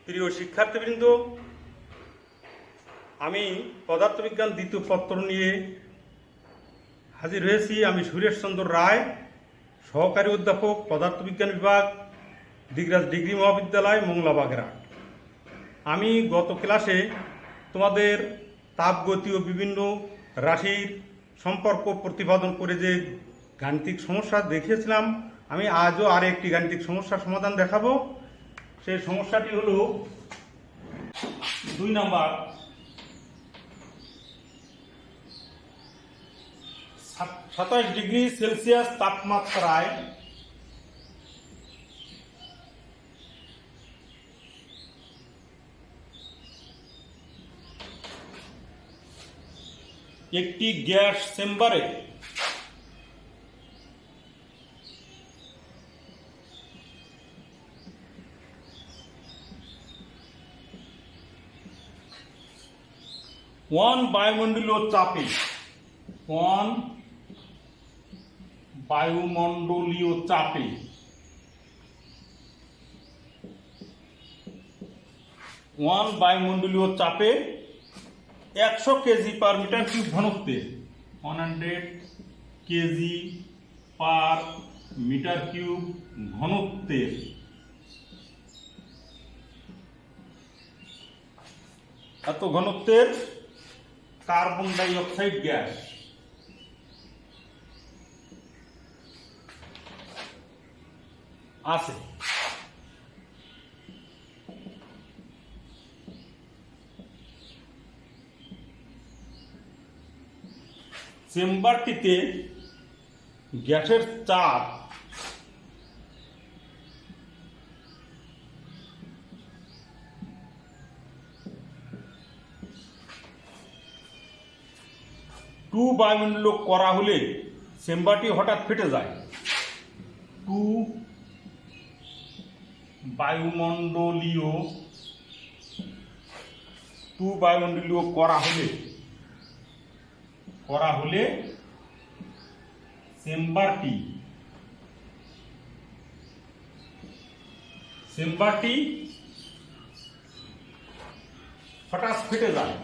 প্রিয় শিক্ষার্থীবৃন্দ, আমি পদার্থবিজ্ঞান দ্বিতীয় পত্র নিয়ে হাজির হয়েছি। আমি সুরেশ চন্দ্র রায়, সহকারী অধ্যাপক, পদার্থবিজ্ঞান বিভাগ, দিগরাজ ডিগ্রি মহাবিদ্যালয়, মোংলা বাগেরহাট। আমি গত ক্লাসে তোমাদের তাপগতি ও বিভিন্ন রাশির সম্পর্ক প্রতিপাদন করে যে গাণিতিক সমস্যা দেখিয়েছিলাম, আমি আজও আর একটি গাণিতিক সমস্যার সমাধান দেখাবো। সেই সমস্যাটি হলো 2 নাম্বার। 27 ডিগ্রি সেলসিয়াস তাপমাত্রায় একটি গ্যাস চেম্বারে বায়ুমণ্ডলীয় চাপে 100 কেজি পার মিটার কিউব ঘনত্বে 100 কেজি পার মিটার কিউব ঘনত্বের এত ঘনত্বের কার্বন ডাই অক্সাইড গ্যাস আছে। চেম্বারটিতে গ্যাসের চাপ 2 বায়ুমণ্ডলীয় করা হলে চেম্বারটি হঠাৎ ফেটে যায়। 2 বায়ুমণ্ডলীয় করা হলে চেম্বারটি হঠাৎ ফেটে যায়।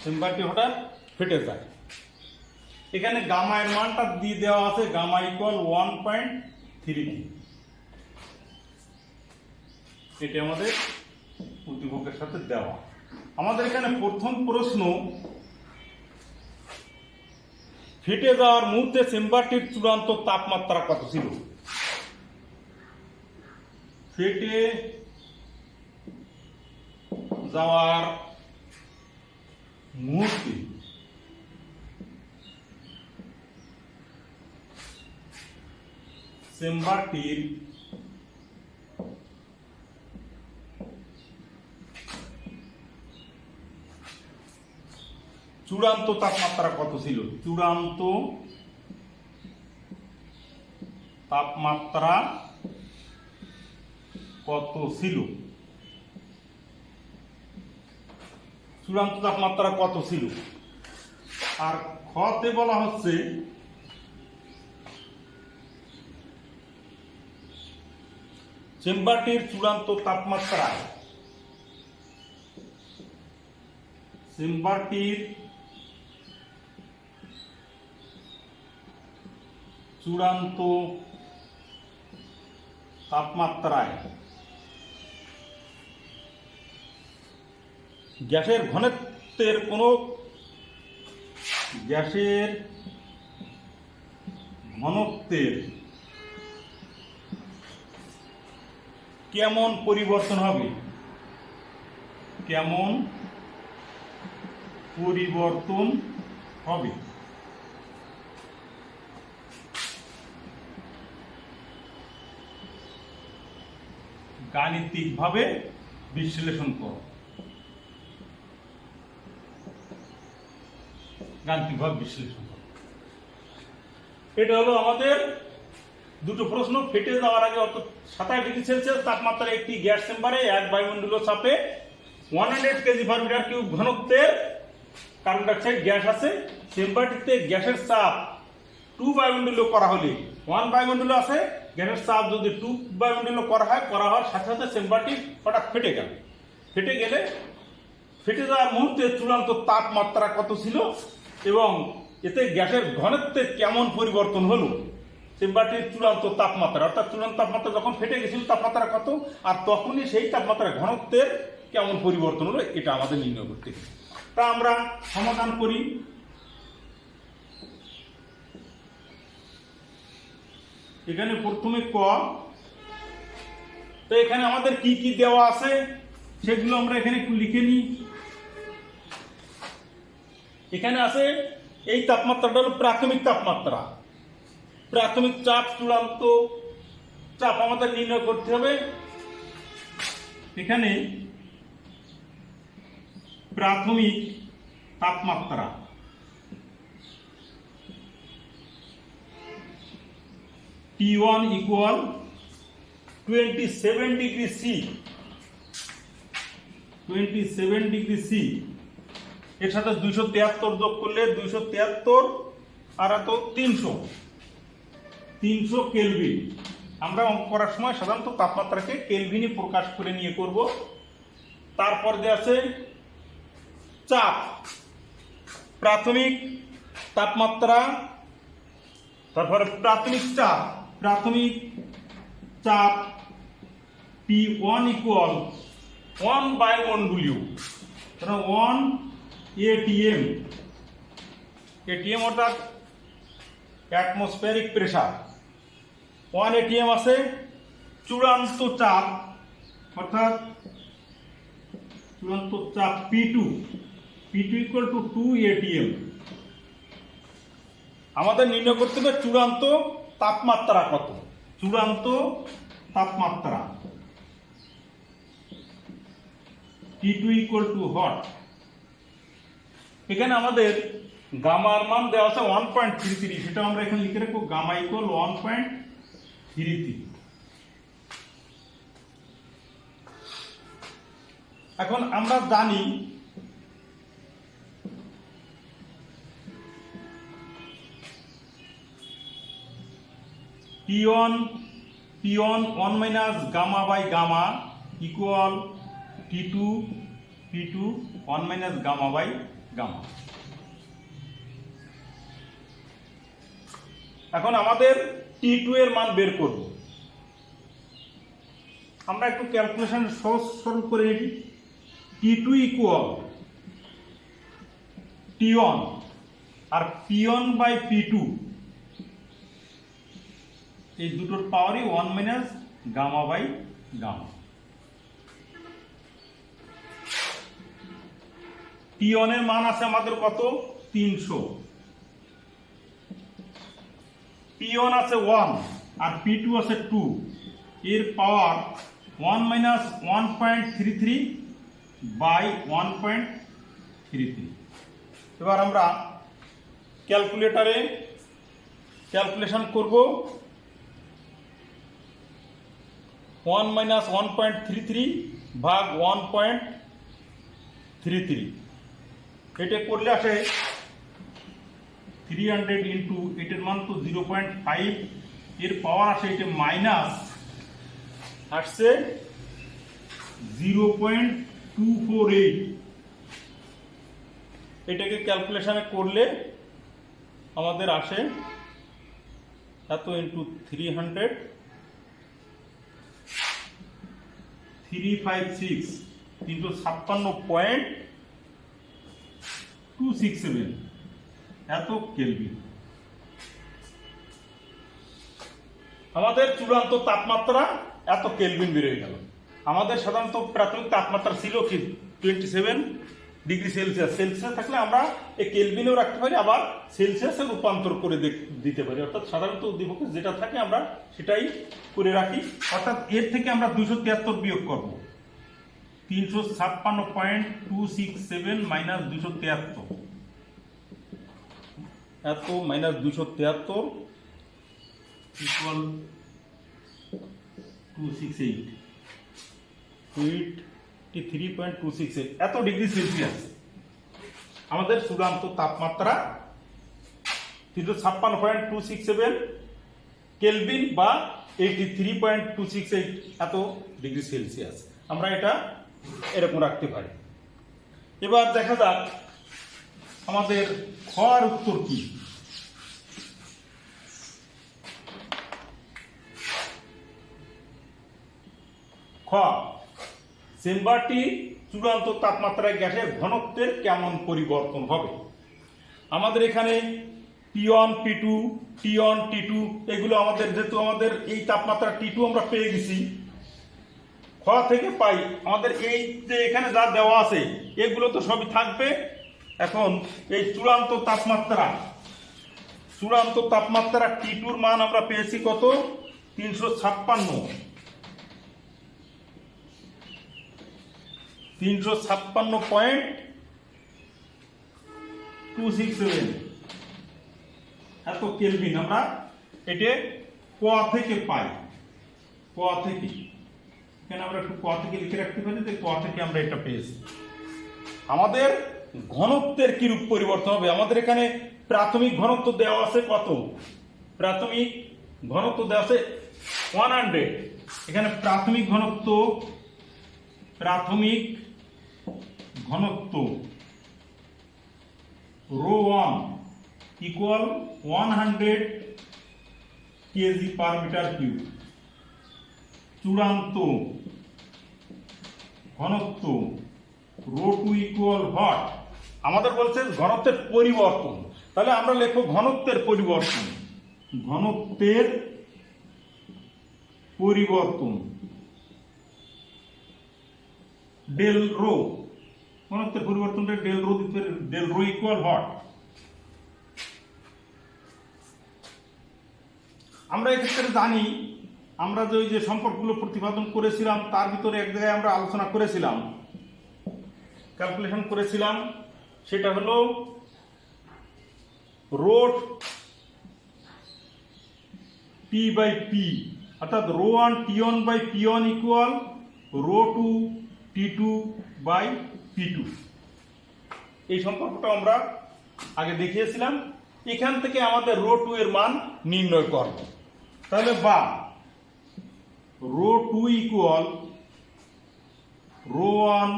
চেম্বারটি হঠাৎ ফেটে যায়। এখানে গামা এর মানটা দিয়ে দেওয়া আছে, গামা ইকুয়াল 1.32। এটি আমাদের উদ্দীপকের সাথে দেওয়া। আমাদের এখানে প্রথম প্রশ্ন, ফেটে যাওয়ার মুহূর্তে চেম্বারটির চূড়ান্ত তাপমাত্রা কত ছিল? ফেটে যাওয়ার মুহূর্তে চেম্বারটির চূড়ান্ত তাপমাত্রা কত ছিল? চূড়ান্ত তাপমাত্রা কত ছিল? আর খতে বলা হচ্ছে চেম্বারটির চূড়ান্ত তাপমাত্রায় গ্যাসের ঘনত্বের কেমন পরিবর্তন হবে? গাণিতিকভাবে বিশ্লেষণ করো। এটা হলো আমাদের দুটো প্রশ্ন। ফেটে যাওয়ার আগে 27 ডিগ্রি সেলসিয়াস তাপমাত্রায় একটি গ্যাস চেম্বারে 1 বায়ুমণ্ডলীয় চাপে 100 কেজি পার মিটার কিউব ঘনত্বের কার্বন ডাইঅক্সাইড গ্যাস আছে। চেম্বারটিতে গ্যাসের চাপ টু বায়ুমণ্ডলীয় করা হলে 1 বায়ুমণ্ডলীয় আছে, গ্যাসের চাপ যদি 2 বায়ুমণ্ডলীয় করা হওয়ার সাথে সাথে চেম্বারটি হঠাৎ ফেটে গেলে ফেটে যাওয়ার মুহূর্তে চূড়ান্ত তাপমাত্রা কত ছিল এবং এতে গ্যাসের ঘনত্বের কেমন পরিবর্তন হলো, চেম্বারটির চূড়ান্ত তাপমাত্রা অর্থাৎ চূড়ান্ত তাপমাত্রা যখন ফেটে গেছিল তাপমাত্রা কত, আর তখনই সেই তাপমাত্রার ঘনত্বের কেমন পরিবর্তন হলো এটা আমাদের নির্ণয় করতে হবে। তা আমরা সমাধান করি। এখানে প্রথমে ক, তো এখানে আমাদের কি কি দেওয়া আছে সেগুলো আমরা এখানে একটু লিখে নিই। এখানে আছে এই তাপমাত্রাটা হলো প্রাথমিক তাপমাত্রা, প্রাথমিক চাপ, চূড়ান্ত চাপ আমাদের নির্ণয় করতে হবে। এখানে প্রাথমিক তাপমাত্রা T1 equal 27 degree C, 27 degree C, এর সাথে 273 যোগ করলে 273 আর এত 300 কেলভিন। আমরা অঙ্ক করার সময় সাধারণত তাপমাত্রাকে কেলভিনে প্রকাশ করে নিয়ে করব। তারপর যে আছে চাপ, প্রাথমিক তাপমাত্রা, তারপরে প্রাথমিক চাপ P1 ইকুয়াল 1 বায়ুমণ্ডলীয়, 1 ATM অর্থাৎ অ্যাটমসফিয়ারিক প্রেসার, 1 ATM আছে। চূড়ান্ত চাপ অর্থাৎ চূড়ান্ত চাপ P2 ইকুয়াল টু 2 ATM। আমাদের নির্ণয় করতে হবে চূড়ান্ত তাপমাত্রা কত, চূড়ান্ত তাপমাত্রা T2 ইকুয়াল টু হট। এখানে আমাদের গামার মান দেওয়া আছে 1.33, সেটা আমরা এখানে লিখে রাখবো গামা ইকুয়াল 1.33। এখন আমরা জানি P1 1 মাইনাস gamma by gamma equal T2 1 মাইনাস গামা বাই গামা। এখন আমাদের T2 এর মান বের করব। আমরা একটু ক্যালকুলেশন সহজ সরল করে নিই। T2 equal T1 R P1 by P2, এই দুটোর পাওয়ারই 1 মাইনাস গামা বাই গামা। T1 এর মান আছে আমাদের কত, 300, P1 আছে 1 আর P2 আছে 2, এর পাওয়ার 1 মাইনাস 1.33 বাই 1.33। এবার আমরা ক্যালকুলেটরে ক্যালকুলেশন করব। 1 মাইনাস 1.33 ভাগ 1.33, এটা করলে আসে 300 ইন্টু এটার মান তো 0.5, এর পাওয়ার আসে এটা মাইনাস আসছে 0.248। এটাকে ক্যালকুলেশনে করলে আমাদের আসে এত ইন্টু 300, 356 356.267 এত কেলভিন। আমাদের চূড়ান্ত তাপমাত্রা এত কেলভিন বেড়ে গেল। আমাদের সাধারণত প্রাথমিক তাপমাত্রা ছিল কি 27 ডিগ্রি সেলসিয়াস। সেলসিয়াস থাকলে আমরা এই কেলভিনেও রাখতে পারি, আবার সেলসিয়াসে রূপান্তর করে দিতে পারি। অর্থাৎ সাধারণত উদ্দীপকে যেটা থাকে আমরা সেটাই করে রাখি। অর্থাৎ এর থেকে আমরা 273 বিয়োগ করব, 356.267 মাইনাস 273, এত মাইনাস 273 ইকুয়াল 268 এত ডিগ্রি সেলসিয়াস আমাদের চূড়ান্ত তাপমাত্রা 356.267 কেলভিন বা 83.268 এত ডিগ্রি সেলসিয়াস। আমরা এটা এরকম রাখতে পারি। এবার দেখা যাক আমাদের খর উত্তর কি। খ, চেম্বারটি চূড়ান্ত তাপমাত্রায় গ্যাসের ঘনত্বের কেমন পরিবর্তন হবে। আমাদের এখানে P1 P2 T1 T2 এগুলো আমাদের, যেহেতু আমাদের এই তাপমাত্রা T2 আমরা পেয়ে গেছি, খ থেকে পাই আমাদের এই যে এখানে যা দেওয়া আছে এগুলো তো সবই থাকবে। এখন এই চূড়ান্ত তাপমাত্রা T2 মান আমরা পেয়েছি কত, 356.267 এত কেলভিন আমরা এটা ক থেকে পাই। ক থেকে এখানে আমরা একটু ক থেকে লিখে রাখতে পারি যে ক থেকে আমরা এটা পেয়েছি। আমাদের ঘনত্বের কিরূপ পরিবর্তন হবে। আমাদের এখানে প্রাথমিক ঘনত্ব দেওয়া আছে কত, প্রাথমিক ঘনত্ব দেওয়া আছে 100। এখানে প্রাথমিক ঘনত্ব rho 1 equal 100 KG per metre cube. চূড়ান্ত ঘনত্ব রো 2 ইকুয়াল হট। আমাদের বলছে ঘনত্বের পরিবর্তন, তাহলে আমরা লিখব ঘনত্বের পরিবর্তন। ডেল রো, ঘনত্বের পরিবর্তনটা ডেল রো ইকুয়াল হট। আমরা এক্ষেত্রে জানি, আমরা যে সম্পর্কগুলো প্রতিপাদন করেছিলাম তার ভিতরে এক জায়গায় আমরা আলোচনা করেছিলাম, ক্যালকুলেশন করেছিলাম, সেটা হলো রো P বাই P, অর্থাৎ rho 1 T1 by P1 equal rho 2 T2 by P2। এই সম্পর্কটা আমরা আগে দেখিয়েছিলাম। এখান থেকে আমাদের রো 2 এর মান নির্ণয় করব। তাহলে বা rho 2 equal rho 1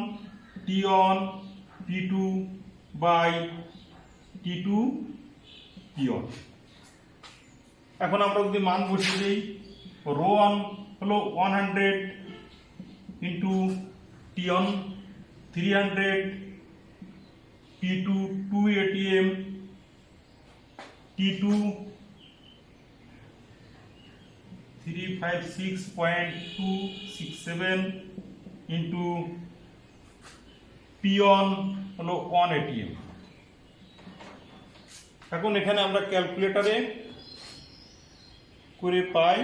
T1 P2 by T2 P1। এখন আমরা যদি মান বসিয়ে দিই, রো 1 হলো 100 into T1 300, P2 2 atm, T2 356.267 into P1 হলো 1 atm। এখন এখানে আমরা ক্যালকুলেটরে করে পাই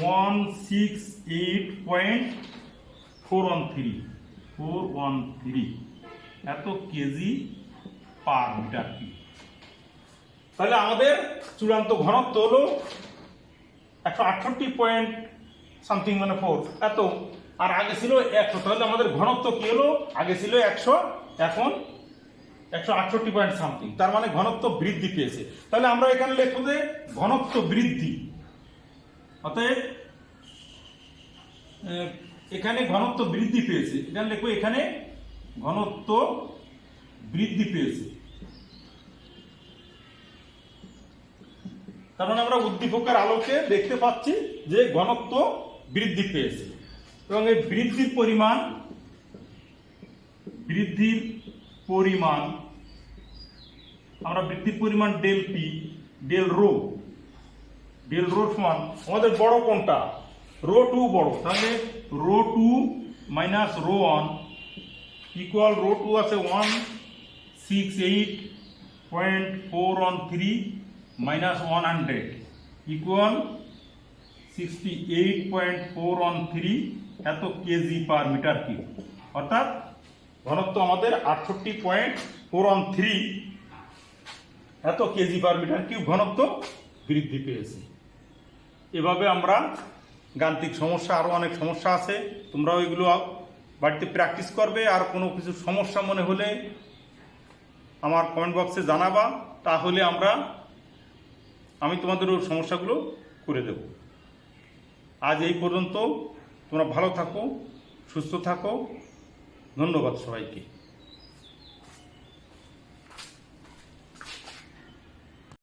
168.413 এত কেজি পার মিটার কিউব। তাহলে আমাদের চূড়ান্ত ঘনত্ব হলো 168 পয়েন্ট সামথিং, মানে 4 এত, আর আগে ছিল 100। তাহলে আমাদের ঘনত্ব কি হলো, আগে ছিল 100, এখন 168 পয়েন্ট সামথিং, তার মানে ঘনত্ব বৃদ্ধি পেয়েছে। তাহলে আমরা এখানে লিখব যে ঘনত্ব বৃদ্ধি, অতএব এখানে ঘনত্ব বৃদ্ধি পেয়েছে, এখানে লিখবো এখানে ঘনত্ব বৃদ্ধি পেয়েছে। কারণ আমরা উদ্দীপকের আলোকে দেখতে পাচ্ছি যে ঘনত্ব বৃদ্ধি পেয়েছে, এবং এই বৃদ্ধির পরিমাণ আমরা বৃদ্ধির পরিমাণ ডেল পি ডেল রো সমান আমাদের বড় কোনটা, রো 2 বড়, তাহলে rho 2 minus rho 1 equal rho 2 আছে 168.413 মাইনাস 100 ইকুয়াল 68.413 এত কেজি পার মিটার কিউব। অর্থাৎ ঘনত্ব আমাদের 68.413 এত কেজি পার মিটার কিউব ঘনত্ব বৃদ্ধি পেয়েছে। এভাবে আমরা গাণিতিক সমস্যা, আরো অনেক সমস্যা আছে, তোমরাও এগুলো বাড়িতে প্র্যাকটিস করবে। আর কোনো কিছু সমস্যা মনে হলে আমার কমেন্ট বক্সে জানাবা, তাহলে আমি তোমাদের ওই সমস্যাগুলো করে দেব। আজ এই পর্যন্ত। তোমরা ভালো থাকো, সুস্থ থাকো। ধন্যবাদ সবাইকে।